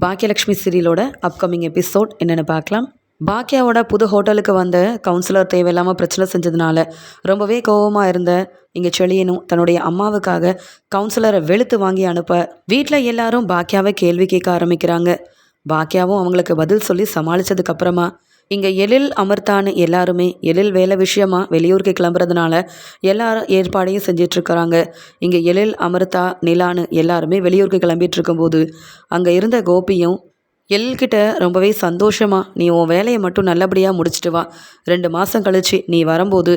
Bhagyalakshmi சீரியலோட upcoming episode என்னென்னு பார்க்கலாம். பாக்கியாவோட புது ஹோட்டலுக்கு வந்த கவுன்சிலர் தேவையில்லாமல் பிரச்சனை செஞ்சதுனால ரொம்பவே கோபமாக இருந்த இங்கே செழியனும் தன்னுடைய அம்மாவுக்காக கவுன்சிலரை வெளுத்து வாங்கி அனுப்ப வீட்டில் எல்லாரும் பாக்கியாவை கேள்வி கேட்க ஆரம்பிக்கிறாங்க. பாக்கியாவும் அவங்களுக்கு பதில் சொல்லி சமாளித்ததுக்கப்புறமா இங்கே எழில் அமர்த்தான்னு எல்லாருமே எழில் வேலை விஷயமா வெளியூருக்கு கிளம்புறதுனால எல்லாரும் ஏற்பாடையும் செஞ்சிட்ருக்கிறாங்க. இங்கே எழில் அமர்த்தா நிலான்னு எல்லாருமே வெளியூருக்கு கிளம்பிட்டு இருக்கும்போது அங்கே இருந்த கோபியும் எழில்கிட்ட ரொம்பவே சந்தோஷமா, நீ உன் வேலையை மட்டும் நல்லபடியாக முடிச்சிட்டு வா, 2 மாதம் கழிச்சு நீ வரும்போது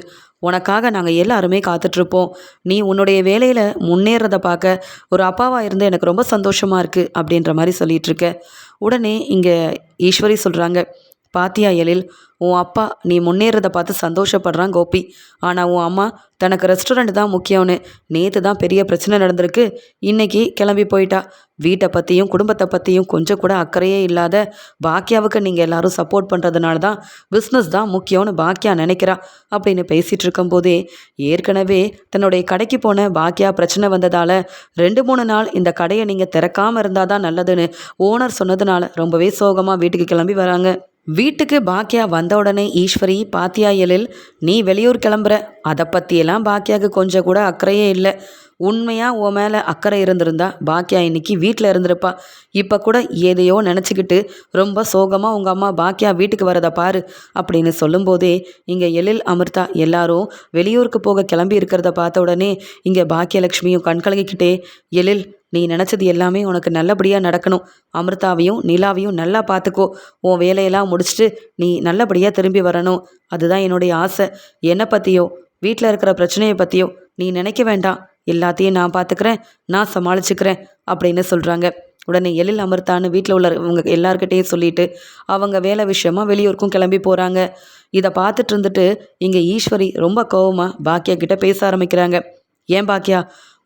உனக்காக நாங்கள் எல்லாருமே காத்துட்ருப்போம், நீ உன்னுடைய வேலையில் முன்னேறதை பார்க்க ஒரு அப்பாவாக இருந்து எனக்கு ரொம்ப சந்தோஷமாக இருக்குது அப்படின்ற மாதிரி சொல்லிகிட்ருக்க. உடனே இங்கே ஈஸ்வரி சொல்கிறாங்க, பாத்தியா எழில், உன் அப்பா நீ முன்னேறதை பார்த்து சந்தோஷப்படுறான் கோபி, ஆனால் உன் அம்மா தனக்கு ரெஸ்டாரண்ட் தான் முக்கியம்னு நேற்று தான் பெரிய பிரச்சனை நடந்திருக்கு, இன்னைக்கு கிளம்பி போயிட்டா. வீட்டை பற்றியும் குடும்பத்தை பற்றியும் கொஞ்சம் கூட அக்கறையே இல்லாத பாக்கியாவுக்கு நீங்கள் எல்லாரும் சப்போர்ட் பண்ணுறதுனால தான் பிஸ்னஸ் தான் முக்கியம்னு பாக்கியா நினைக்கிறா அப்படின்னு பேசிகிட்டு இருக்கும்போதே ஏற்கனவே தன்னுடைய கடைக்கு போன பாக்கியா பிரச்சனை வந்ததால் 2-3 நாள் இந்த கடையை நீங்கள் திறக்காமல் இருந்தால் தான் நல்லதுன்னு ஓனர் சொன்னதுனால ரொம்பவே சோகமாக வீட்டுக்கு கிளம்பி வராங்க. வீட்டுக்கு பாக்கியா வந்த உடனே ஈஸ்வரி, பாத்தியா எழில், நீ வெளியூர் கிளம்புற, அதை பற்றியெல்லாம் பாக்கியாவுக்கு கொஞ்சம் கூட அக்கறையே இல்லை. உண்மையாக உன் மேலே அக்கறை இருந்திருந்தா பாக்கியா இன்னைக்கு வீட்டில் இருந்திருப்பா. இப்போ கூட எதையோ நினச்சிக்கிட்டு ரொம்ப சோகமாக உங்கள் அம்மா பாக்கியா வீட்டுக்கு வரதை பாரு அப்படின்னு சொல்லும்போதே இங்கே எழில் அமிர்தா எல்லாரும் வெளியூருக்கு போக கிளம்பி இருக்கிறத பார்த்த உடனே இங்கே பாக்கியலக்ஷ்மியும் கண்கலங்கிக்கிட்டே, எழில், நீ நினச்சது எல்லாமே உனக்கு நல்லபடியாக நடக்கணும், அமிர்தாவையும் நிலாவையும் நல்லா பார்த்துக்கோ, உன் வேலையெல்லாம் முடிச்சுட்டு நீ நல்லபடியாக திரும்பி வரணும், அதுதான் என்னுடைய ஆசை. என்னை பற்றியோ வீட்டில் இருக்கிற பிரச்சனையை பற்றியோ நீ நினைக்க வேண்டாம், எல்லாத்தையும் நான் பார்த்துக்கிறேன், நான் சமாளிச்சுக்கிறேன் அப்படின்னு சொல்கிறாங்க. உடனே எழில் அமிர்தான்னு வீட்டில் உள்ளவங்க எல்லார்கிட்டையும் சொல்லிட்டு அவங்க வேலை விஷயமா வெளியூருக்கும் கிளம்பி போகிறாங்க. இதை பார்த்துட்டு இருந்துட்டு இங்கே ஈஸ்வரி ரொம்ப கோவமாக பாக்கியா கிட்ட பேச ஆரம்பிக்கிறாங்க. ஏன் பாக்கியா,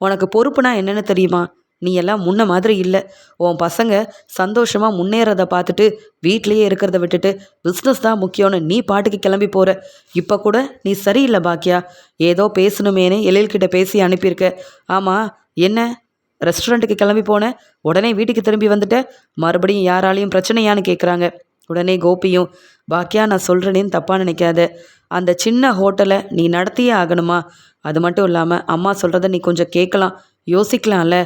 உனக்கு பொறுப்புனா என்னென்னு தெரியுமா? நீ எல்லாம் முன்ன மாதிரி இல்லை. உன் பசங்க சந்தோஷமாக முன்னேறதை பார்த்துட்டு வீட்லேயே இருக்கிறத விட்டுட்டு பிஸ்னஸ் தான் முக்கியம்னு நீ பாட்டுக்கு கிளம்பி போகிற. இப்போ கூட நீ சரியில்லை பாக்கியா. ஏதோ பேசணுமேனே எழில்கிட்ட பேசி அனுப்பியிருக்க. ஆமாம், என்ன ரெஸ்டாரண்ட்டுக்கு கிளம்பி போனேன், உடனே வீட்டுக்கு திரும்பி வந்துட்ட, மறுபடியும் யாராலையும் பிரச்சனையான்னு கேட்குறாங்க. உடனே கோபியும், பாக்கியா நான் சொல்கிறேனேன்னு தப்பாக நினைக்காத, அந்த சின்ன ஹோட்டலை நீ நடத்தியே ஆகணுமா? அது மட்டும் இல்லாமல் அம்மா சொல்கிறத நீ கொஞ்சம் கேட்கலாம், யோசிக்கலாம்ல.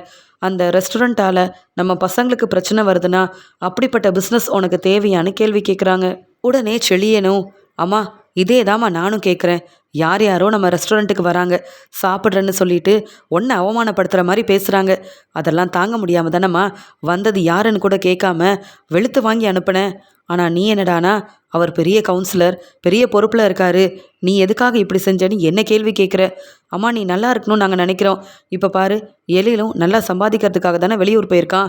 அந்த ரெஸ்டாரண்ட்டால் நம்ம பசங்களுக்கு பிரச்சனை வருதுன்னா அப்படிப்பட்ட பிஸ்னஸ் உனக்கு தேவையான்னு கேள்வி கேட்குறாங்க. உடனே செழியனும், அம்மா இதே தாம்மா நானும் கேட்குறேன், யார் யாரோ நம்ம ரெஸ்டாரண்ட்டுக்கு வராங்க, சாப்பிட்றேன்னு சொல்லிட்டு ஒன்றை அவமானப்படுத்துகிற மாதிரி பேசுகிறாங்க, அதெல்லாம் தாங்க முடியாமல் தானம்மா வந்தது யாருன்னு கூட கேட்காம வெளுத்து வாங்கி அனுப்புனேன். ஆனால் நீ என்னடானா, அவர் பெரிய கவுன்சிலர், பெரிய பொறுப்பில் இருக்காரு, நீ எதுக்காக இப்படி செஞ்சேன்னு என்ன கேள்வி கேட்குற? அம்மா நீ நல்லா இருக்கணும்னு நாங்கள் நினைக்கிறோம். இப்போ பாரு, எழிலும் நல்லா சம்பாதிக்கிறதுக்காக தானே வெளியூர் போயிருக்கான்,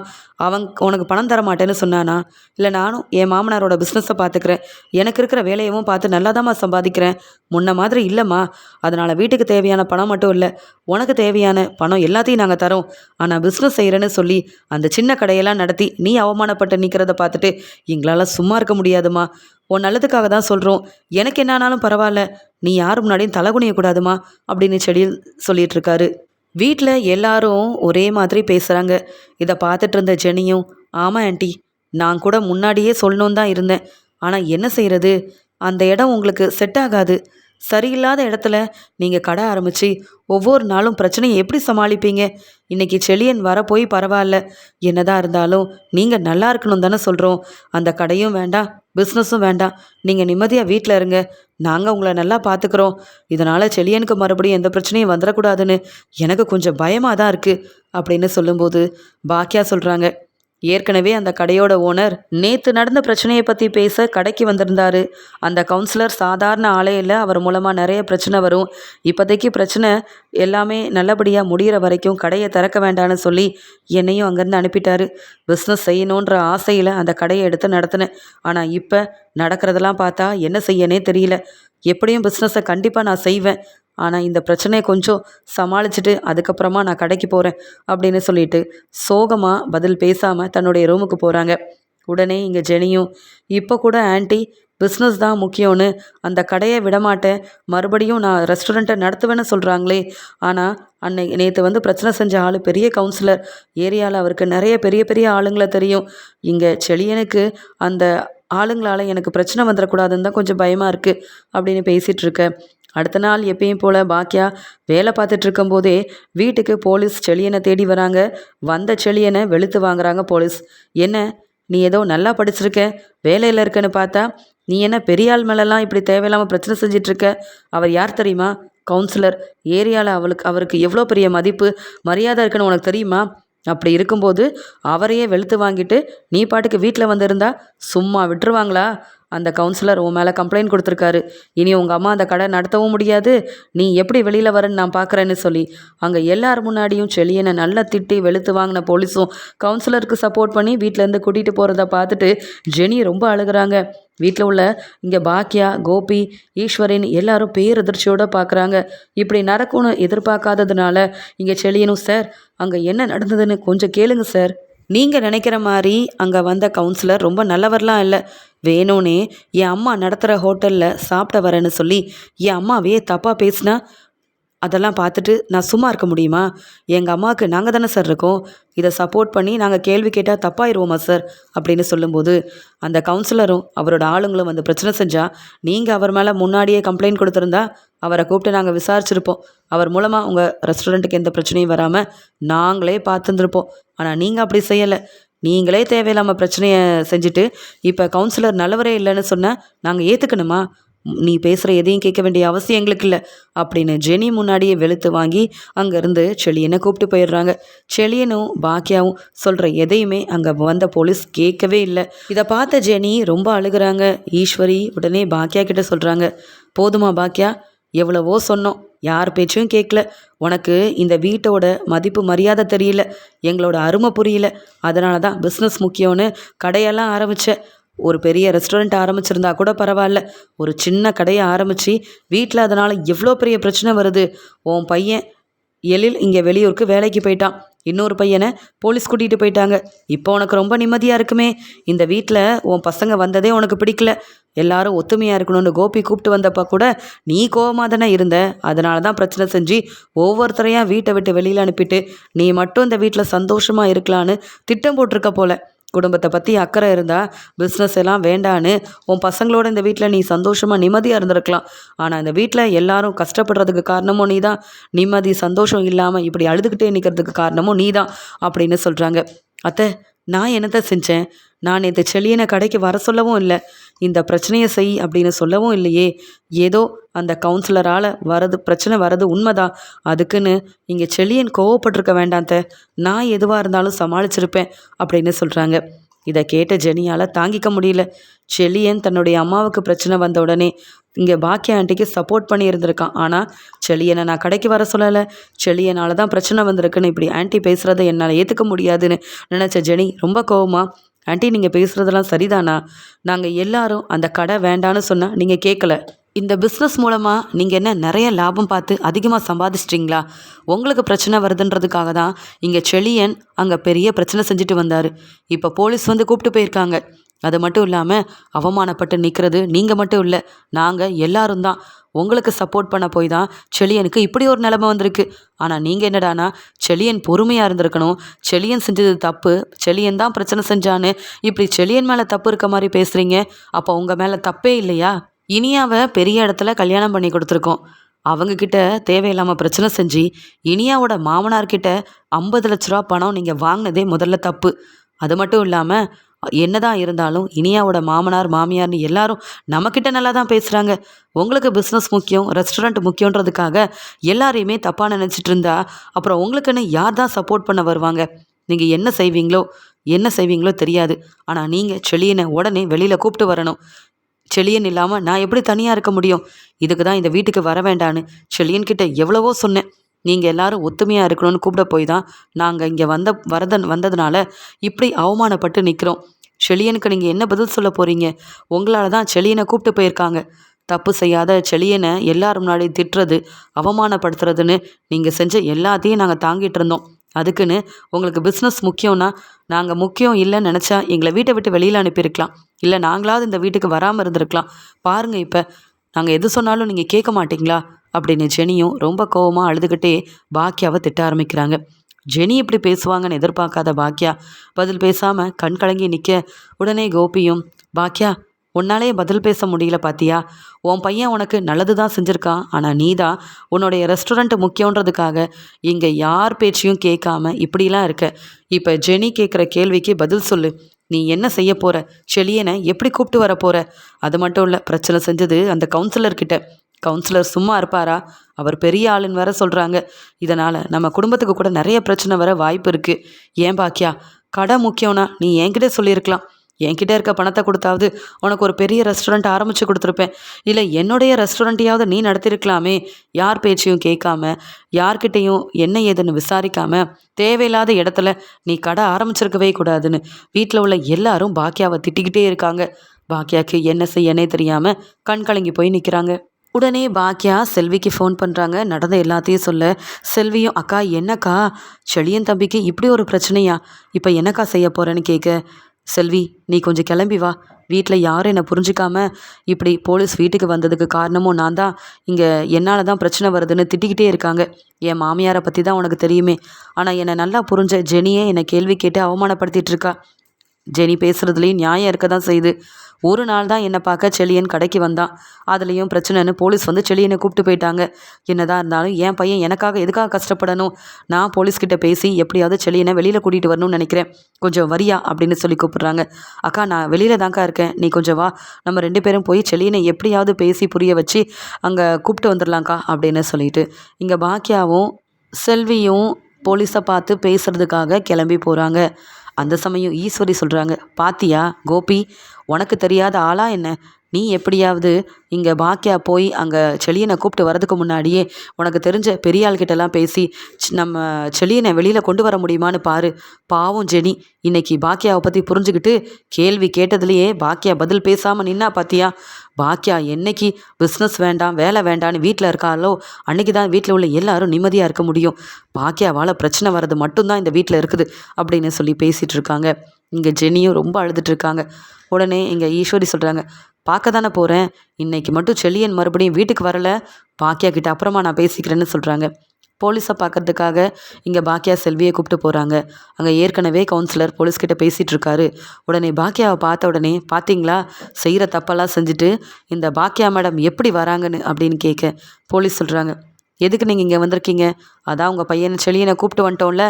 உனக்கு பணம் தர மாட்டேன்னு சொன்னானா? இல்லை நானும் என் மாமனாரோட பிஸ்னஸை பார்த்துக்கிறேன், எனக்கு இருக்கிற வேலையவும் பார்த்து நல்லா தாம்மா சம்பாதிக்கிறேன், முன்ன மாதிரி இல்லைம்மா. அதனால் வீட்டுக்கு தேவையான பணம் மட்டும் இல்லை, உனக்கு தேவையான பணம் எல்லாத்தையும் நாங்கள் தரோம். ஆனால் பிஸ்னஸ் செய்கிறேன்னு சொல்லி அந்த சின்ன கடையெல்லாம் நடத்தி நீ அவமானப்பட்டு நிற்கிறத பார்த்துட்டு எங்களால் சும்மா இருக்க முடியாதுமா. உன் நல்லதுக்காக தான் சொல்கிறோம், எனக்கு என்னானாலும் பரவாயில்ல, நீ யார் முன்னாடியும் தலைகுனியக்கூடாதுமா அப்படின்னு செடியில் சொல்லிட்டு இருக்காரு. வீட்டில் எல்லாரும் ஒரே மாதிரி பேசுகிறாங்க. இதை பார்த்துட்டு இருந்த ஜெனியும், ஆமாம் ஆண்டி, நான் கூட முன்னாடியே சொல்லணுன்னு தான் இருந்தேன், ஆனால் என்ன செய்கிறது, அந்த இடம் உங்களுக்கு செட் ஆகாது, சரியில்லாத இடத்துல நீங்கள் கடை ஆரம்பித்து ஒவ்வொரு நாளும் பிரச்சனையை எப்படி சமாளிப்பீங்க? இன்றைக்கி செழியன் வர போய் பரவாயில்ல, என்னதான் இருந்தாலும் நீங்கள் நல்லா இருக்கணும் தானே சொல்கிறோம். அந்த கடையும் வேண்டாம், பிஸ்னஸும் வேண்டாம், நீங்கள் நிம்மதியாக வீட்டில் இருங்க, நாங்கள் உங்களை நல்லா பார்த்துக்குறோம். இதனால் செழியனுக்கு மறுபடியும் எந்த பிரச்சனையும் வந்துடக்கூடாதுன்னு எனக்கு கொஞ்சம் பயமாக தான் இருக்குது அப்படின்னு சொல்லும்போது பாக்கியா சொல்கிறாங்க, ஏற்கனவே அந்த கடையோட ஓனர் நேற்று நடந்த பிரச்சனையை பற்றி பேச கடைக்கு வந்திருந்தாரு. அந்த கவுன்சிலர் சாதாரண ஆளே இல்லை, அவர் மூலமாக நிறைய பிரச்சனை வரும், இப்போதைக்கு பிரச்சனை எல்லாமே நல்லபடியாக முடிகிற வரைக்கும் கடையை திறக்க வேண்டான்னு சொல்லி என்னையும் அங்கேருந்து அனுப்பிட்டாரு. பிஸ்னஸ் செய்யணுன்ற ஆசையில் அந்த கடையை எடுத்து நடத்தினேன், ஆனால் இப்போ நடக்கிறதெல்லாம் பார்த்தா என்ன செய்யனே தெரியல. எப்படியும் பிஸ்னஸை கண்டிப்பாக நான் செய்வேன், ஆனால் இந்த பிரச்சனையை கொஞ்சம் சமாளிச்சுட்டு அதுக்கப்புறமா நான் கடைக்கு போகிறேன் அப்படின்னு சொல்லிட்டு சோகமாக பதில் பேசாமல் தன்னுடைய ரூமுக்கு போகிறாங்க. உடனே இங்கே ஜெனியும், இப்போ கூட ஆண்டி பிஸ்னஸ் தான் முக்கியம்னு அந்த கடையை விடமாட்டேன், மறுபடியும் நான் ரெஸ்டாரண்ட்டை நடத்துவேன்னு சொல்கிறாங்களே. ஆனால் நேற்று வந்து பிரச்சனை செஞ்ச ஆள் பெரிய கவுன்சிலர், ஏரியாவில் அவருக்கு நிறைய பெரிய பெரிய ஆளுங்களை தெரியும். இங்கே செழியனுக்கு அந்த ஆளுங்களால் எனக்கு பிரச்சனை வந்துடக்கூடாதுன்னு தான் கொஞ்சம் பயமாக இருக்குது அப்படின்னு பேசிகிட்டு இருக்க. அடுத்த நாள் எப்பயும் போல் பாக்கியா வேலை பார்த்துட்டு இருக்கும்போதே வீட்டுக்கு போலீஸ் செழியனை தேடி வராங்க. வந்த செழியனை வெளுத்து வாங்குறாங்க போலீஸ். என்ன, நீ ஏதோ நல்லா படிச்சிருக்க, வேலையில் இருக்கன்னு பார்த்தா நீ என்ன பெரிய ஆள் மேலெல்லாம் இப்படி தேவையில்லாமல் பிரச்சனை செஞ்சிட்ருக்க? அவர் யார் தெரியுமா? கவுன்சிலர். ஏரியாவில் அவருக்கு எவ்வளோ பெரிய மதிப்பு மரியாதை இருக்குன்னு உனக்கு தெரியுமா? அப்படி இருக்கும்போது அவரையே வெளுத்து வாங்கிட்டு நீ பாட்டுக்கு வீட்டில் வந்திருந்தா சும்மா விட்டுருவாங்களா? அந்த கவுன்சிலர் உன் மேலே கம்ப்ளைண்ட் கொடுத்துருக்காரு. இனி உங்கள் அம்மா அந்த கடை நடத்தவும் முடியாது, நீ எப்படி வெளியில் வரேன்னு நான் பார்க்குறேன்னு சொல்லி அங்கே எல்லார் முன்னாடியும் செழியனை நல்லா திட்டி வெளுத்து வாங்கின போலீஸும் கவுன்சிலருக்கு சப்போர்ட் பண்ணி வீட்டிலேருந்து கூட்டிகிட்டு போகிறத பார்த்துட்டு ஜெனி ரொம்ப அழுகிறாங்க. வீட்டில் உள்ள இங்கே பாக்கியா, கோபி, ஈஸ்வரின் எல்லாரும் பேரதிர்ச்சியோடு பார்க்குறாங்க. இப்படி நடக்கும்னு எதிர்பார்க்காததுனால இங்கே செழியனும், சார் அங்கே என்ன நடந்ததுன்னு கொஞ்சம் கேளுங்க சார். நீங்கள் நினைக்கிற மாதிரி அங்கே வந்த கவுன்சிலர் ரொம்ப நல்லவர்லாம் இல்லை. வேணும்னே என் அம்மா நடத்துகிற ஹோட்டலில் சாப்பிட வரேன்னு சொல்லி என் அம்மாவையே தப்பாக பேசினா அதெல்லாம் பார்த்துட்டு நான் சும்மா இருக்க முடியுமா? எங்கள் அம்மாவுக்கு நாங்கள் தானே சார் இருக்கோம், இதை சப்போர்ட் பண்ணி நாங்கள் கேள்வி கேட்டால் தப்பாயிருவோமா சார் அப்படின்னு சொல்லும்போது அந்த கவுன்சிலரும் அவரோட ஆளுங்களும் வந்து பிரச்சனை செஞ்சால் நீங்கள் அவர் மேலே முன்னாடியே கம்ப்ளைண்ட் கொடுத்துருந்தா அவரை கூப்பிட்டு நாங்கள் விசாரிச்சிருப்போம். அவர் மூலமாக உங்கள் ரெஸ்டாரண்ட்டுக்கு எந்த பிரச்சனையும் வராமல் நாங்களே பார்த்துருந்துருப்போம். ஆனால் நீங்கள் அப்படி செய்யலை. நீங்களே தேவையில்லாமல் பிரச்சனையை செஞ்சுட்டு இப்போ கவுன்சிலர் நல்லவரே இல்லைன்னு சொன்னால் நாங்கள் ஏற்றுக்கணுமா? நீ பேசுகிற எதையும் கேட்க வேண்டிய அவசியம் எங்களுக்கு இல்லை அப்படின்னு ஜெனி முன்னாடியே வெளுத்து வாங்கி அங்கேருந்து செழியனை கூப்பிட்டு போயிடுறாங்க. செழியனும் பாக்கியாவும் சொல்கிற எதையுமே அங்கே வந்த போலீஸ் கேட்கவே இல்லை. இதை பார்த்த ஜெனி ரொம்ப அழுகிறாங்க. ஈஸ்வரி உடனே பாக்கியா கிட்ட சொல்கிறாங்க, போதுமா பாக்கியா, எவ்வளவோ சொன்னோம், யார் பேச்சும் கேட்கல. உனக்கு இந்த வீட்டோட மதிப்பு மரியாதை தெரியல, எங்களோட அருமை புரியல. அதனால தான் பிஸ்னஸ் முக்கியம்னு கடையெல்லாம் ஆரம்பித்தேன். ஒரு பெரிய ரெஸ்டாரண்ட் ஆரம்பிச்சிருந்தா கூட பரவாயில்ல, ஒரு சின்ன கடையை ஆரம்பித்து வீட்டில் அதனால் எவ்வளோ பெரிய பிரச்சனை வருது. உன் பையன் எழில் இங்கே வெளியூருக்கு வேலைக்கு போயிட்டான், இன்னொரு பையனை போலீஸ் கூட்டிகிட்டு போயிட்டாங்க. இப்போ உனக்கு ரொம்ப நிம்மதியாக இருக்குமே. இந்த வீட்டில் உன் பசங்க வந்ததே உனக்கு பிடிக்கல. எல்லாரும் ஒத்துமையாக இருக்கணும்னு கோபி கூப்பிட்டு வந்தப்போ கூட நீ கோவமாக தானே இருந்த. அதனால தான் பிரச்சனை செஞ்சு ஒவ்வொருத்தரையாக வீட்டை விட்டு வெளியில் அனுப்பிட்டு நீ மட்டும் இந்த வீட்டில் சந்தோஷமாக இருக்கலான்னு திட்டம் போட்டிருக்க போல. குடும்பத்தை பற்றி அக்கறை இருந்தால் பிஸ்னஸ் எல்லாம் வேண்டான்னு உன் பசங்களோட இந்த வீட்டில் நீ சந்தோஷமாக நிம்மதியாக இருந்திருக்கலாம். ஆனால் இந்த வீட்டில் எல்லாரும் கஷ்டப்படுறதுக்கு காரணமும் நீ தான், நிம்மதி சந்தோஷம் இல்லாமல் இப்படி அழுதுகிட்டே நிற்கிறதுக்கு காரணமும் நீ தான் அப்படின்னு சொல்கிறாங்க. அத்தை, நான் என்னத்தை செஞ்சேன்? நான் நேற்று செழியனை கடைக்கு வர சொல்லவும் இல்லை, இந்த பிரச்சனையை செய் அப்படின்னு சொல்லவும் இல்லையே. ஏதோ அந்த கவுன்சிலரால் பிரச்சனை வரது உண்மைதான். அதுக்குன்னு இங்கே செழியன் கோவப்பட்டிருக்க வேண்டாத்த, நான் எதுவாக இருந்தாலும் சமாளிச்சிருப்பேன் அப்படின்னு சொல்கிறாங்க. இதை கேட்ட ஜெனியால் தாங்கிக்க முடியல. செழியன் தன்னுடைய அம்மாவுக்கு பிரச்சனை வந்த உடனே இங்கே பாக்கியா ஆண்டிக்கு சப்போர்ட் பண்ணி இருந்திருக்கான். ஆனால் செழியனை நான் கடைக்கு வர சொல்லலை, செழியனால் தான் பிரச்சனை வந்திருக்குன்னு இப்படி ஆண்டி பேசுகிறத என்னால் ஏற்றுக்க முடியாதுன்னு நினச்ச ஜெனி ரொம்ப கோவமா, ஆண்டி நீங்கள் பேசுகிறதெல்லாம் சரிதானா? நாங்கள் எல்லாரும் அந்த கடை வேண்டான்னு சொன்னால் நீங்கள் கேட்கல. இந்த பிஸ்னஸ் மூலமாக நீங்கள் என்ன நிறைய லாபம் பார்த்து அதிகமாக சம்பாதிச்சிட்டிங்களா? உங்களுக்கு பிரச்சனை வருதுன்றதுக்காக தான் இங்கே செழியன் அங்கே பெரிய பிரச்சனை செஞ்சுட்டு வந்தார். இப்போ போலீஸ் வந்து கூப்பிட்டு போயிருக்காங்க. அது மட்டும் இல்லாமல் அவமானப்பட்டு நிற்கிறது நீங்கள் மட்டும் இல்லை, நாங்கள் எல்லாரும் தான். உங்களுக்கு சப்போர்ட் பண்ண போய் தான் செழியனுக்கு இப்படி ஒரு நிலைமை வந்திருக்கு. ஆனால் நீங்கள் என்னடானா செழியன் பொறுமையாக இருந்திருக்கணும், செழியன் செஞ்சது தப்பு, செழியன் தான் பிரச்சனை செஞ்சான்னு இப்படி செழியன் மேலே தப்பு இருக்க மாதிரி பேசுகிறீங்க. அப்போ உங்கள் மேலே தப்பே இல்லையா? இனியாவை பெரிய இடத்துல கல்யாணம் பண்ணி கொடுத்துருக்கோம். அவங்கக்கிட்ட தேவையில்லாமல் பிரச்சனை செஞ்சு இனியாவோட மாமனார்கிட்ட 50 லட்ச ரூபா பணம் நீங்கள் வாங்கினதே முதல்ல தப்பு. அது மட்டும் இல்லாமல் என்னதான் இருந்தாலும் இனியாவோட மாமனார் மாமியார்னு எல்லாரும் நம்மக்கிட்ட நல்லா தான் பேசுகிறாங்க. உங்களுக்கு பிஸ்னஸ் முக்கியம், ரெஸ்டாரண்ட் முக்கியன்றதுக்காக எல்லாரையுமே தப்பாக நினச்சிட்டு இருந்தா அப்புறம் உங்களுக்குன்னு யார் தான் சப்போர்ட் பண்ண வருவாங்க? நீங்கள் என்ன செய்வீங்களோ தெரியாது. ஆனால் நீங்கள் செழியனை உடனே வெளியில் கூப்பிட்டு வரணும். செழியன் இல்லாமல் நான் எப்படி தனியாக இருக்க முடியும்? இதுக்கு தான் இந்த வீட்டுக்கு வர வேண்டான்னு செழியன்கிட்ட எவ்வளவோ சொன்னேன். நீங்கள் எல்லாரும் ஒத்துமையாக இருக்கணும்னு கூப்பிட போய் தான் நாங்கள் இங்கே வந்ததுனால இப்படி அவமானப்பட்டு நிற்கிறோம். செழியனுக்கு நீங்கள் என்ன பதில் சொல்ல போகிறீங்க? உங்களால் தான் செழியனை கூப்பிட்டு போயிருக்காங்க. தப்பு செய்யாத செழியனை எல்லாரும் முன்னாடி திட்டுறது, அவமானப்படுத்துறதுன்னு நீங்கள் செஞ்ச எல்லாத்தையும் நாங்கள் தாங்கிட்டு இருந்தோம். அதுக்குன்னு உங்களுக்கு பிஸ்னஸ் முக்கியம்னா நாங்கள் முக்கியம் இல்லைன்னு நினச்சா எங்களை வீட்டை விட்டு வெளியில் அனுப்பியிருக்கலாம். இல்லை நாங்களாவது இந்த வீட்டுக்கு வராமல் இருந்திருக்கலாம். பாருங்கள் இப்போ நாங்கள் எது சொன்னாலும் நீங்கள் கேட்க மாட்டீங்களா அப்படின்னு ஜெனியும் ரொம்ப கோவமாக அழுதுகிட்டே பாக்கியாவை திட்ட ஆரம்பிக்கிறாங்க. ஜெனி இப்படி பேசுவாங்கன்னு எதிர்பார்க்காத பாக்கியா பதில் பேசாமல் கண் கலங்கி நிற்க உடனே கோபியும், பாக்கியா உன்னாலே பதில் பேச முடியல பாத்தியா? உன் பையன் உனக்கு நல்லது தான் செஞ்சுருக்கான். ஆனால் நீ தான் உன்னுடைய ரெஸ்டாரண்ட் முக்கியன்றதுக்காக இங்கே யார் பேச்சையும் கேட்காம இப்படிலாம் இருக்க. இப்போ ஜெனி கேட்குற கேள்விக்கு பதில் சொல்லு. நீ என்ன செய்ய போகிற? செழியனை எப்படி கூப்பிட்டு வர போகிற? அது மட்டும் இல்லை, பிரச்சனை செஞ்சது அந்த கவுன்சிலர்கிட்ட. கவுன்சிலர் சும்மா இருப்பாரா? அவர் பெரிய ஆளுன்னு வேற சொல்கிறாங்க. இதனால் நம்ம குடும்பத்துக்கு கூட நிறைய பிரச்சனை வர வாய்ப்பு இருக்குது. ஏன் பாக்கியா, கடை முக்கியம்னா நீ என்கிட்ட சொல்லியிருக்கலாம். என்கிட்ட இருக்க பணத்தை கொடுத்தாவது உனக்கு ஒரு பெரிய ரெஸ்டாரண்ட் ஆரம்பித்து கொடுத்துருப்பேன். இல்லை என்னுடைய ரெஸ்டாரண்ட்டையாவது நீ நடத்திருக்கலாமே. யார் பேச்சையும் கேட்காம, யார்கிட்டையும் என்ன ஏதுன்னு விசாரிக்காம தேவையில்லாத இடத்துல நீ கடை ஆரம்பிச்சிருக்கவே கூடாதுன்னு வீட்டில் உள்ள எல்லாரும் பாக்கியாவை திட்டிக்கிட்டே இருக்காங்க. பாக்கியாவுக்கு என்ன செய்யனே தெரியாமல் கண் கலங்கி போய் நிற்கிறாங்க. உடனே பாக்கியா செல்விக்கு ஃபோன் பண்ணுறாங்க. நடந்த எல்லாத்தையும் சொல்ல செல்வியும், அக்கா என்னக்கா செழியன் தம்பிக்கு இப்படி ஒரு பிரச்சனையா? இப்போ என்னக்கா செய்ய போகிறேன்னு கேட்க, செல்வி நீ கொஞ்சம் கிளம்பி வா. வீட்டில் யாரும் என்னை புரிஞ்சிக்காம இப்படி போலீஸ் வீட்டுக்கு வந்ததுக்கு காரணமும் நான் தான். இங்கே என்னால் தான் பிரச்சனை வருதுன்னு திட்டிக்கிட்டே இருக்காங்க. என் மாமியாரை பற்றி தான் உனக்கு தெரியுமே. ஆனால் என்னை நல்லா புரிஞ்ச ஜெனியே என்னை கேள்வி கேட்டு அவமானப்படுத்திட்டு இருக்கா. ஜெனி பேசுகிறதுலேயும் நியாயம் இருக்க தான் செய்யுது. ஒரு நாள் தான் என்னை பார்க்க செழியன் கடைக்கு வந்தான். அதுலேயும் பிரச்சனைன்னு போலீஸ் வந்து செழியனை கூப்பிட்டு போயிட்டாங்க. என்னதான் இருந்தாலும் என் பையன் எனக்காக எதுக்காக கஷ்டப்படணும்? நான் போலீஸ்கிட்ட பேசி எப்படியாவது செழியனை வெளியில் கூட்டிகிட்டு வரணும்னு நினைக்கிறேன். கொஞ்சம் வரியா அப்படின்னு சொல்லி கூப்பிட்றாங்க. அக்கா நான் வெளியில் தான்க்கா இருக்கேன், நீ கொஞ்சம் வா. நம்ம 2 பேரும் போய் செழியனை எப்படியாவது பேசி புரிய வச்சு அங்கே கூப்பிட்டு வந்துடலாங்க்கா அப்படின்னு சொல்லிட்டு இங்கே பாக்கியாவும் செல்வியும் போலீஸை பார்த்து பேசுகிறதுக்காக கிளம்பி போகிறாங்க. அந்த சமயம் ஈஸ்வரி சொல்கிறாங்க, பாத்தியா கோபி, உனக்கு தெரியாத ஆளா என்ன? நீ எப்படியாவது இங்கே பாக்கியா போய் அங்கே செழியனை கூப்பிட்டு வரதுக்கு முன்னாடியே உனக்கு தெரிஞ்ச பெரிய ஆள்கிட்டலாம் பேசி நம்ம செழியனை வெளியில் கொண்டு வர முடியுமான்னு பாரு. பாவம் ஜெனி இன்னைக்கு பாக்கியாவை பற்றி புரிஞ்சுக்கிட்டு கேள்வி கேட்டதுலேயே பாக்கியா பதில் பேசாமல் நின்னா பாத்தியா? பாக்கியா என்னைக்கு பிஸ்னஸ் வேண்டாம் வேலை வேண்டான்னு வீட்டில் இருக்காளோ அன்றைக்கி தான் வீட்டில் உள்ள எல்லாரும் நிம்மதியாக இருக்க முடியும். பாக்கியாவால் பிரச்சனை வர்றது மட்டும்தான் இந்த வீட்டில் இருக்குது அப்படின்னு சொல்லி பேசிகிட்டு இருக்காங்க. இங்கே ஜெனியும் ரொம்ப அழுதுட்ருக்காங்க. உடனே இங்கே ஈஸ்வரி சொல்கிறாங்க, பார்க்க தானே போகிறேன், இன்னைக்கு மட்டும் செழியன் மறுபடியும் வீட்டுக்கு வரலை, பாக்கியா கிட்ட அப்புறமா நான் பேசிக்கிறேன்னு சொல்கிறாங்க. போலீஸை பார்க்கறதுக்காக இங்கே பாக்கியா செல்வியை கூப்பிட்டு போகிறாங்க. அங்கே ஏற்கனவே கவுன்சிலர் போலீஸ்கிட்ட பேசிகிட்டு இருக்காரு. உடனே பாக்கியாவை பார்த்த உடனே, பார்த்தீங்களா செய்கிற தப்பெல்லாம் செஞ்சுட்டு இந்த பாக்கியா மேடம் எப்படி வராங்கன்னு அப்படின்னு கேட்க போலீஸ் சொல்கிறாங்க, எதுக்கு நீங்கள் இங்கே வந்திருக்கீங்க? அதான் உங்கள் பையனை செழியனை கூப்பிட்டு வந்துட்டோம்ல,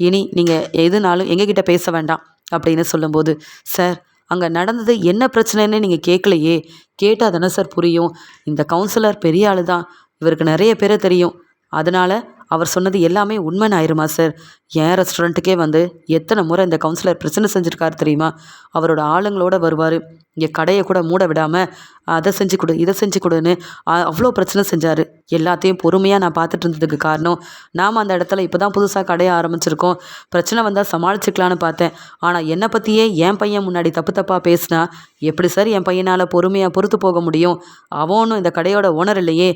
இனி நீங்கள் எதுனாலும் எங்ககிட்ட பேச வேண்டாம் அப்படின்னு சொல்லும்போது, சார் அங்கே நடந்தது என்ன பிரச்சனைன்னு நீங்கள் கேட்கலையே, கேட்டால் தானே சார் புரியும். இந்த கவுன்சிலர் பெரிய ஆள் தான், இவருக்கு நிறைய பேரை தெரியும். அதனால் அவர் சொன்னது எல்லாமே உண்மைன்னு ஆயிருமா சார்? என் ரெஸ்டாரண்ட்டுக்கே வந்து எத்தனை முறை இந்த கவுன்சிலர் பிரச்சனை செஞ்சுருக்காரு தெரியுமா? அவரோட ஆளுங்களோட வருவார், இங்கே கடையை கூட மூட விடாமல் அதை செஞ்சு கொடு இதை செஞ்சு கொடுன்னு அவ்வளோ பிரச்சனை செஞ்சார். எல்லாத்தையும் பொறுமையாக நான் பார்த்துட்டு இருந்ததுக்கு காரணம், நாம் அந்த இடத்துல இப்போ தான் புதுசாக கடையை ஆரம்பிச்சிருக்கோம், பிரச்சனை வந்தால் சமாளிச்சுக்கலான்னு பார்த்தேன். ஆனால் என்னை பற்றியே என் பையன் முன்னாடி தப்பு தப்பாக பேசினா எப்படி சார் என் பையனால் பொறுமையாக பொறுத்து போக முடியும்? அவனும் இந்த கடையோட ஓனர் இல்லையே,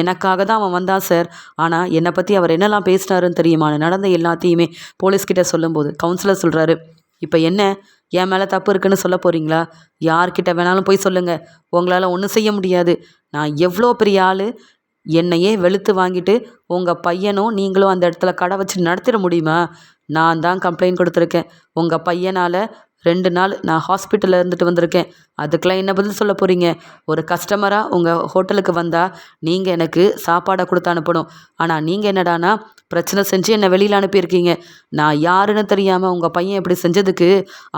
எனக்காக தான் அவன் வந்தான் சார். ஆனால் என்னை பற்றி அவர் என்னெல்லாம் பேசினாருன்னு தெரியுமா? நடந்த எல்லாத்தையுமே போலீஸ்கிட்ட சொல்லும்போது கவுன்சிலர் சொல்கிறாரு, இப்போ என்ன என் மேலே தப்பு இருக்குன்னு சொல்ல போகிறீங்களா? யார்கிட்ட வேணாலும் போய் சொல்லுங்கள், உங்களால் ஒன்றும் செய்ய முடியாது. நான் எவ்வளோ பெரிய ஆள், என்னையே வெளுத்து வாங்கிட்டு உங்கள் பையனும் நீங்களும் அந்த இடத்துல கடை வச்சு நடத்திட முடியுமா? நான் தான் கம்ப்ளைண்ட் கொடுத்துருக்கேன். உங்கள் பையனால் 2 நாள் நான் ஹாஸ்பிட்டலில் இருந்துட்டு வந்திருக்கேன். அதுக்கெலாம் என்ன பதில் சொல்ல போகிறீங்க? ஒரு கஸ்டமராக உங்கள் ஹோட்டலுக்கு வந்தால் நீங்கள் எனக்கு சாப்பாடை கொடுத்து அனுப்பணும். ஆனால் நீங்கள் என்னடானா பிரச்சனை செஞ்சு என்னை வெளியில் அனுப்பியிருக்கீங்க. நான் யாருன்னு தெரியாமல் உங்கள் பையன் இப்படி செஞ்சதுக்கு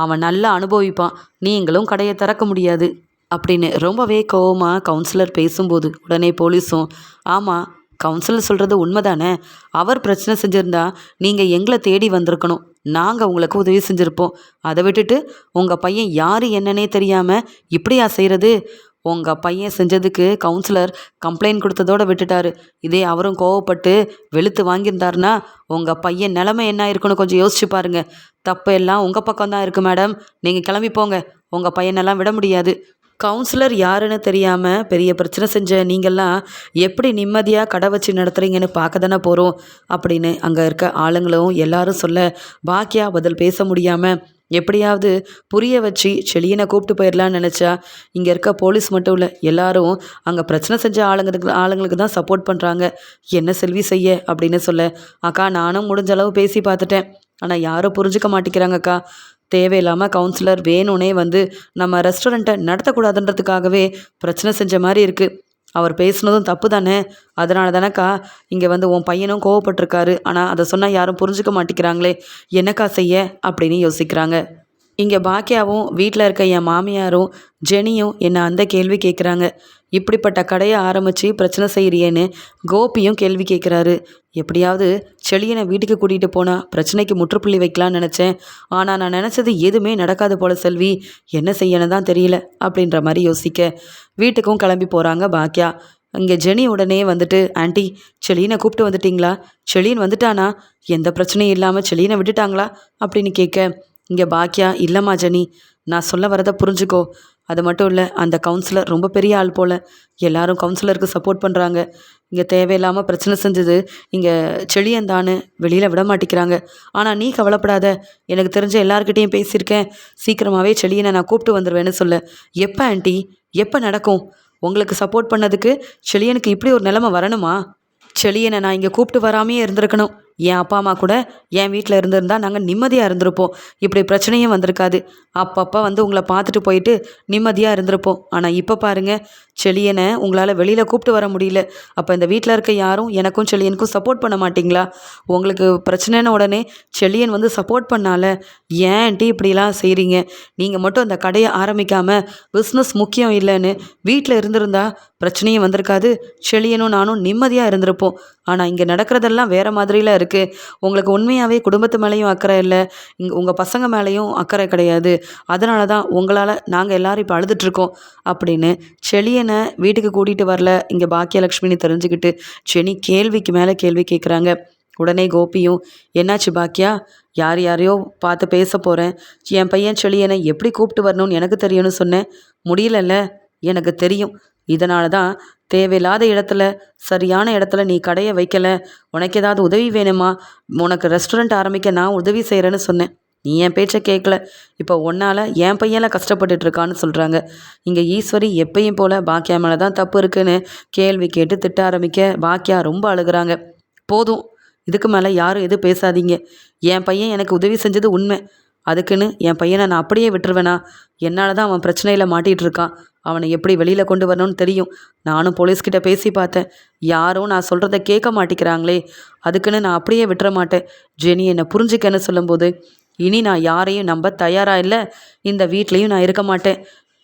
அவன் நல்லா அனுபவிப்பான், நீங்களும் கடையை திறக்க முடியாது அப்படின்னு ரொம்பவே கோவமாக கவுன்சிலர் பேசும்போது உடனே போலீஸும், ஆமாம் கவுன்சிலர் சொல்கிறது உண்மைதானே, அவர் பிரச்சனை செஞ்சுருந்தா நீங்கள் எங்களை தேடி வந்திருக்கணும், நாங்கள் உங்களுக்கு உதவி செஞ்சுருப்போம். அதை விட்டுட்டு உங்கள் பையன் யார் என்னன்னே தெரியாமல் இப்படியா செய்கிறது? உங்கள் பையன் செஞ்சதுக்கு கவுன்சிலர் கம்ப்ளைண்ட் கொடுத்ததோடு விட்டுட்டாரு. இதே அவரும் கோவப்பட்டு வெளுத்து வாங்கியிருந்தாருன்னா உங்கள் பையன் நிலமை என்ன இருக்குன்னு கொஞ்சம் யோசிச்சு பாருங்கள். தப்பு எல்லாம் உங்கள் பக்கம்தான் இருக்குது மேடம், நீங்கள் கிளம்பி போங்க, உங்கள் பையனெல்லாம் விட முடியாது. கவுன்சிலர் யாருன்னு தெரியாமல் பெரிய பிரச்சனை செஞ்ச நீங்கள்லாம் எப்படி நிம்மதியாக கடை வச்சு நடத்துகிறீங்கன்னு பார்க்க தானே போகிறோம் அப்படின்னு அங்கே இருக்க ஆளுங்களும் எல்லாரும் சொல்ல பாக்கியா பதில் பேச முடியாமல் எப்படியாவது புரிய வச்சு செழியனை கூப்பிட்டு போயிடலான்னு நினச்சா இங்கே இருக்க போலீஸ் மட்டும் இல்லை எல்லாரும் அங்கே பிரச்சனை செஞ்ச ஆளுங்களுக்கு தான் சப்போர்ட் பண்ணுறாங்க. என்ன செல்வி செய்ய அப்படின்னு சொல்ல, அக்கா நானும் முடிஞ்ச அளவு பேசி பார்த்துட்டேன், ஆனால் யாரும் புரிஞ்சுக்க மாட்டேங்கிறாங்கக்கா. தேவையில்லாமல் கவுன்சிலர் வேணும்னே வந்து நம்ம ரெஸ்டாரண்ட்டை நடத்தக்கூடாதுன்றதுக்காகவே பிரச்சனை செஞ்ச மாதிரி இருக்குது. அவர் பேசுனதும் தப்பு தானே, அதனால தானேக்கா இங்கே வந்து உன் பையனும் கோவப்பட்டிருக்காரு. ஆனால் அதை சொன்னால் யாரும் புரிஞ்சுக்க மாட்டேங்கிறாங்களே, என்னக்கா செய்ய அப்படின்னு யோசிக்கிறாங்க. இங்கே பாக்கியாவும் வீட்டில் இருக்க என் மாமியாரும் ஜெனியும் என்னை அந்த கேள்வி கேட்குறாங்க. இப்படிப்பட்ட கடையை ஆரம்பித்து பிரச்சனை செய்கிறியேன்னு கோபியும் கேள்வி கேட்குறாரு. எப்படியாவது செழியனை வீட்டுக்கு கூட்டிகிட்டு போனால் பிரச்சனைக்கு முற்றுப்புள்ளி வைக்கலான்னு நினச்சேன். ஆனால் நான் நினச்சது எதுவுமே நடக்காது போல செல்வி, என்ன செய்யணும் தான் தெரியல அப்படின்ற மாதிரி யோசிக்க வீட்டுக்கும் கிளம்பி போகிறாங்க பாக்கியா. இங்கே ஜெனி உடனே வந்துட்டு, ஆண்டி செழியனை கூப்பிட்டு வந்துட்டிங்களா? செழியன் வந்துட்டானா? எந்த பிரச்சனையும் இல்லாமல் செழியனை விட்டுட்டாங்களா அப்படின்னு கேட்க, இங்கே பாக்கியா, இல்லைம்மா ஜெனி, நான் சொல்ல வரதை புரிஞ்சுக்கோ. அது மட்டும் இல்லை, அந்த கவுன்சிலர் ரொம்ப பெரிய ஆள் போல், எல்லாரும் கவுன்சிலருக்கு சப்போர்ட் பண்ணுறாங்க. இங்கே தேவையில்லாமல் பிரச்சனை செஞ்சது இங்கே செழியந்தான்னு வெளியில் விட மாட்டேங்கிறாங்க. ஆனால் நீ கவலைப்படாத, எனக்கு தெரிஞ்ச எல்லாருக்கிட்டேயும் பேசியிருக்கேன், சீக்கிரமாகவே செழியனை நான் கூப்பிட்டு வந்துடுவேன்னு சொல்ல, எப்போ ஆண்டி, எப்போ நடக்கும்? உங்களுக்கு சப்போர்ட் பண்ணதுக்கு செழியனுக்கு இப்படி ஒரு நிலைமை வரணுமா? செழியனை நான் இங்கே கூப்பிட்டு வராமையே இருந்திருக்கணும். என் அப்பா அம்மா கூட என் வீட்டில் இருந்திருந்தா நாங்கள் நிம்மதியாக இருந்திருப்போம். இப்படி பிரச்சனையும் வந்திருக்காது. அப்பப்போ வந்து உங்களை பார்த்துட்டு போயிட்டு நிம்மதியாக இருந்திருப்போம். ஆனால் இப்போ பாருங்கள், செழியனை உங்களால் வெளியில் கூப்பிட்டு வர முடியல. அப்போ இந்த வீட்டில் இருக்க யாரும் எனக்கும் செழியனுக்கும் சப்போர்ட் பண்ண மாட்டிங்களா? உங்களுக்கு பிரச்சனைன்னு உடனே செழியன் வந்து சப்போர்ட் பண்ணால, ஏன்ட்டி இப்படிலாம் செய்கிறீங்க? நீங்கள் மட்டும் அந்த கடையை ஆரம்பிக்காமல் பிஸ்னஸ் முக்கியம் இல்லைன்னு வீட்டில் இருந்திருந்தா பிரச்சனையும் வந்திருக்காது, செழியனும் நானும் நிம்மதியாக இருந்திருப்போம். ஆனால் இங்கே நடக்கிறதெல்லாம் வேறு மாதிரிலாம் இருக்குது. உங்களுக்கு உண்மையாகவே குடும்பத்து மேலேயும் அக்கறை இல்லை, உங்கள் பசங்க மேலேயும் அக்கறை கிடையாது. அதனால தான் உங்களால் நாங்கள் எல்லோரும் இப்போ அழுதுட்ருக்கோம் அப்படின்னு செழியனை வீட்டுக்கு கூட்டிகிட்டு வரல இங்கே பாக்கியலக்ஷ்மின்னு தெரிஞ்சுக்கிட்டு செனி கேள்விக்கு மேலே கேள்வி கேட்குறாங்க. உடனே கோபியும், என்னாச்சு பாக்கியா, யாரையோ பார்த்து பேச போகிறேன், என் பையன் செழியனை எப்படி கூப்பிட்டு வரணும்னு எனக்கு தெரியும்னு சொன்னேன், முடியலல்ல? எனக்கு தெரியும். இதனால தான் தேவையில்லாத இடத்துல சரியான இடத்துல நீ கடையை வைக்கலை. உனக்கு ஏதாவது உதவி வேணுமா? உனக்கு ரெஸ்டாரண்ட் ஆரம்பிக்க நான் உதவி செய்கிறேன்னு சொன்னேன், நீ என் பேச்சை கேட்கல. இப்போ உன்னால் என் பையனில் கஷ்டப்பட்டுட்ருக்கான்னு சொல்கிறாங்க. இங்கே ஈஸ்வரி எப்பயும் போல் பாக்கியா மேலே தான் தப்பு இருக்குன்னு கேள்வி கேட்டு திட்ட ஆரம்பிக்க பாக்கியா ரொம்ப அழுகிறாங்க. போதும், இதுக்கு மேலே யாரும் எதுவும் பேசாதீங்க. என் பையன் எனக்கு உதவி செஞ்சது உண்மை, அதுக்குன்னு என் பையனை நான் அப்படியே விட்டுருவேனா? என்னால் தான் அவன் பிரச்சனையில் மாட்டிகிட்டு இருக்கான். அவனை எப்படி வெளியில் கொண்டு வரணும்னு தெரியும். நானும் போலீஸ்கிட்ட பேசி பார்த்தேன், யாரும் நான் சொல்கிறத கேட்க மாட்டேங்கிறாங்களே, அதுக்குன்னு நான் அப்படியே விட்டுற மாட்டேன். ஜெனி என்னை புரிஞ்சுக்கன்னு சொல்லும்போது, இனி நான் யாரையும் நம்ப தயாராக இல்லை, இந்த வீட்லேயும் நான் இருக்க மாட்டேன்.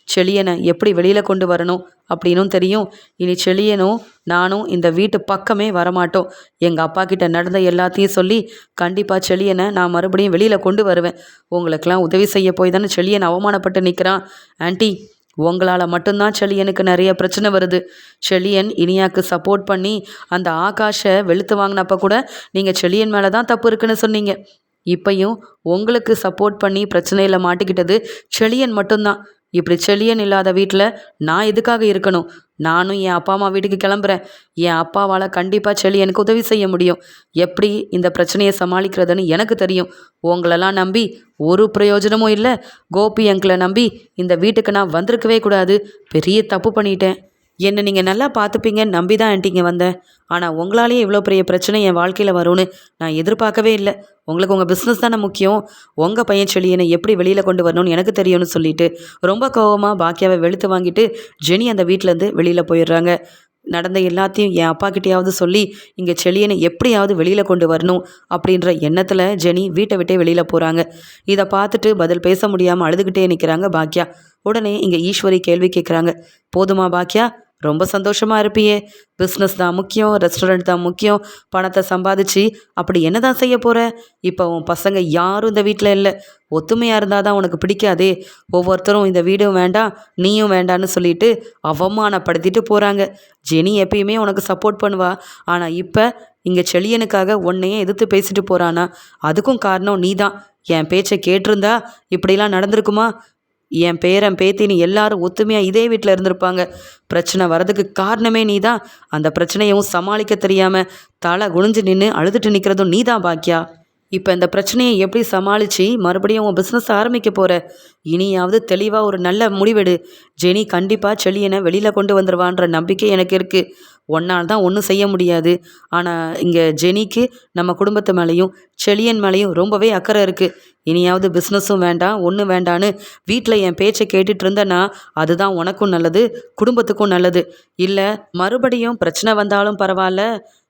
செழியனை எப்படி வெளியில் கொண்டு வரணும் அப்படின்னும் தெரியும். இனி செழியனும் நானும் இந்த வீட்டு பக்கமே வரமாட்டோம். எங்கள் அப்பா கிட்ட நடந்த எல்லாத்தையும் சொல்லி கண்டிப்பாக செழியனை நான் மறுபடியும் வெளியில் கொண்டு வருவேன். உங்களுக்கெல்லாம் உதவி செய்ய போய் தானே செழியன் அவமானப்பட்டு நிற்கிறான். ஆண்டி, உங்களால் மட்டும்தான் செழியனுக்கு நிறைய பிரச்சனை வருது. செழியன் இனியாவுக்கு சப்போர்ட் பண்ணி அந்த ஆகாஷை வெளுத்து வாங்கினப்போ கூட நீங்கள் செழியன் மேலே தான் தப்பு இருக்குன்னு சொன்னீங்க. இப்பையும் உங்களுக்கு சப்போர்ட் பண்ணி பிரச்சனையில் மாட்டிக்கிட்டது செழியன் மட்டும்தான். இப்படி செழியன் இல்லாத வீட்டில் நான் எதுக்காக இருக்கணும்? நானும் என் அப்பா அம்மா வீட்டுக்கு கிளம்புறேன். என் அப்பாவால் கண்டிப்பாக செழியனுக்கு உதவி செய்ய முடியும். எப்படி இந்த பிரச்சனையை சமாளிக்கிறதுன்னு எனக்கு தெரியும். உங்களெல்லாம் நம்பி ஒரு பிரயோஜனமும் இல்லை. கோபி அங்கிளை நம்பி இந்த வீட்டுக்கு நான் வந்திருக்கவே கூடாது. பெரிய தப்பு பண்ணிட்டேன். என்னை நீங்கள் நல்லா பார்த்துப்பீங்கன்னு நம்பி தான் ஆன்ட்டிங்க வந்தேன். ஆனால் உங்களாலேயே இவ்வளோ பெரிய பிரச்சனை என் வாழ்க்கையில் வரும்னு நான் எதிர்பார்க்கவே இல்லை. உங்களுக்கு உங்கள் பிஸ்னஸ் தானே முக்கியம். உங்கள் பையன் செழியனை எப்படி வெளியில் கொண்டு வரணும்னு எனக்கு தெரியும்னு சொல்லிட்டு ரொம்ப கோவமாக பாக்கியாவை வெளுத்து வாங்கிட்டு ஜெனி அந்த வீட்டிலேருந்து வெளியில் போயிடுறாங்க. நடந்த எல்லாத்தையும் என் அப்பா கிட்டேயாவது சொல்லி இங்கே செழியனை எப்படியாவது வெளியில் கொண்டு வரணும் அப்படின்ற எண்ணத்தில் ஜெனி வீட்டை விட்டே வெளியில் போகிறாங்க. இதை பார்த்துட்டு பதில் பேச முடியாமல் அழுதுகிட்டே நிற்கிறாங்க பாக்கியா. உடனே இங்கே ஈஸ்வரி கேள்வி கேட்குறாங்க. போதுமா பாக்கியா, ரொம்ப சந்தோஷமாக இருப்பியே, பிஸ்னஸ் தான் முக்கியம், ரெஸ்டாரண்ட் தான் முக்கியம், பணத்தை சம்பாதிச்சு அப்படி என்ன தான் செய்ய போகிற? இப்போ உன் பசங்க யாரும் இந்த வீட்டில் இல்லை. ஒத்துமையாக இருந்தால் தான் உனக்கு பிடிக்காதே. ஒவ்வொருத்தரும் இந்த வீடும் வேண்டாம் நீயும் வேண்டான்னு சொல்லிட்டு அவமானப்படுத்திட்டு போகிறாங்க. ஜெனி எப்பயுமே உனக்கு சப்போர்ட் பண்ணுவா. ஆனால் இப்போ இங்கே செழியனுக்காக உன்னையே எதிர்த்து பேசிட்டு போகிறானா? அதுக்கும் காரணம் நீ தான். என் பேச்சை கேட்டிருந்தா இப்படிலாம் நடந்திருக்குமா? என் பேரன் பேத்தின்னு எல்லாரும் ஒத்துமையாக இதே வீட்டில் இருந்திருப்பாங்க. பிரச்சனை வரதுக்கு காரணமே நீ தான். அந்த பிரச்சனையும் சமாளிக்க தெரியாமல் தலை குனிஞ்சு நின்று அழுதுட்டு நிற்கிறதும் நீ தான் பாக்கியா. இப்போ இந்த பிரச்சனையை எப்படி சமாளித்து மறுபடியும் உன் பிஸ்னஸ் ஆரம்பிக்க போகிற? இனியாவது தெளிவாக ஒரு நல்ல முடிவெடு. ஜெனி கண்டிப்பாக செழியனை வெளியில் கொண்டு வந்துடுவான்ற நம்பிக்கை எனக்கு இருக்குது. உன்னால் தான் ஒன்றும் செய்ய முடியாது. ஆனால் இங்கே ஜெனிக்கு நம்ம குடும்பத்து மேலேயும் செழியன் மேலேயும் ரொம்பவே அக்கறை இருக்குது. இனியாவது பிஸ்னஸும் வேண்டாம் ஒன்றும் வேண்டான்னு வீட்டில் என் பேச்சை கேட்டுட்டு இருந்தேன்னா அதுதான் உனக்கும் நல்லது, குடும்பத்துக்கும் நல்லது. இல்லை மறுபடியும் பிரச்சனை வந்தாலும் பரவாயில்ல,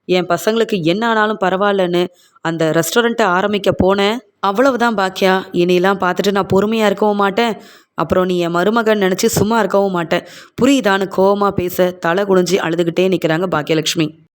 என் பசங்களுக்கு என்ன ஆனாலும் பரவாயில்லன்னு அந்த ரெஸ்டாரண்ட்டை ஆரம்பிக்க போனேன். அவ்வளவுதான் பாக்கியா. இனிலாம் பார்த்துட்டு நான் பொறுமையாக இருக்கவும் மாட்டேன். அப்புறம் நீ என் மருமகன் நினச்சி சும்மா இருக்கவும் மாட்டேன். புரியுதான்னு கோவமாக பேச தலை குனிஞ்சி அழுதுகிட்டே நிற்கிறாங்க பாக்கியலட்சுமி.